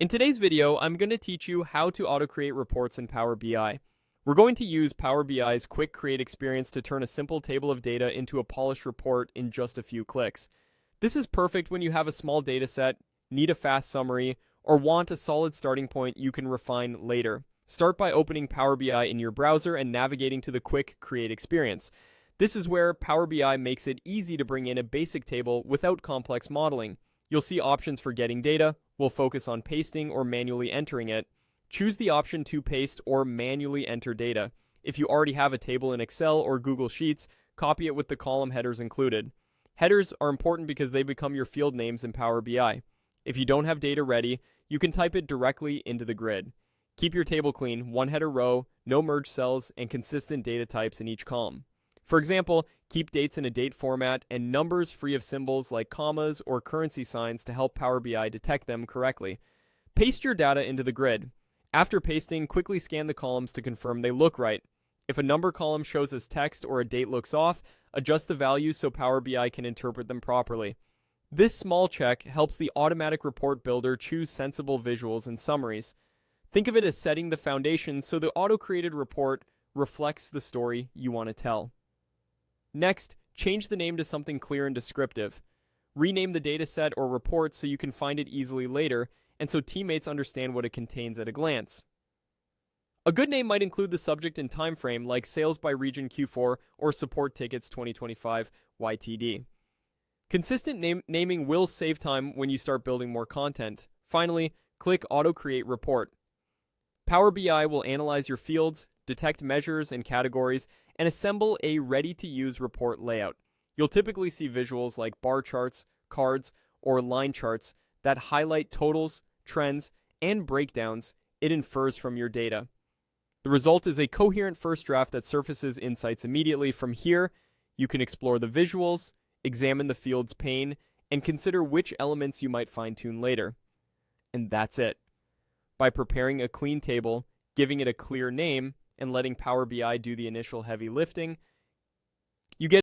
In today's video, I'm going to teach you how to auto-create reports in Power BI. We're going to use Power BI's quick create experience to turn a simple table of data into a polished report in just a few clicks. This is perfect when you have a small data set, need a fast summary, or want a solid starting point you can refine later. Start by opening Power BI in your browser and navigating to the quick create experience. This is where Power BI makes it easy to bring in a basic table without complex modeling. You'll see options for getting data. We'll focus on pasting or manually entering it. Choose the option to paste or manually enter data. If you already have a table in Excel or Google Sheets, copy it with the column headers included. Headers are important because they become your field names in Power BI. If you don't have data ready, you can type it directly into the grid. Keep your table clean, one header row, no merge cells, and consistent data types in each column. For example, keep dates in a date format and numbers free of symbols like commas or currency signs to help Power BI detect them correctly. Paste your data into the grid. After pasting, quickly scan the columns to confirm they look right. If a number column shows as text or a date looks off, adjust the values so Power BI can interpret them properly. This small check helps the automatic report builder choose sensible visuals and summaries. Think of it as setting the foundation so the auto-created report reflects the story you want to tell. Next, change the name to something clear and descriptive. Rename the dataset or report so you can find it easily later, and so teammates understand what it contains at a glance. A good name might include the subject and time frame, like Sales by Region Q4 or Support Tickets 2025 YTD. Consistent naming will save time when you start building more content. Finally, click Auto Create Report. Power BI will analyze your fields, detect measures and categories, and assemble a ready-to-use report layout. You'll typically see visuals like bar charts, cards, or line charts that highlight totals, trends, and breakdowns it infers from your data. The result is a coherent first draft that surfaces insights immediately. From here, you can explore the visuals, examine the field's pane, and consider which elements you might fine-tune later. And that's it. By preparing a clean table, giving it a clear name, and letting Power BI do the initial heavy lifting,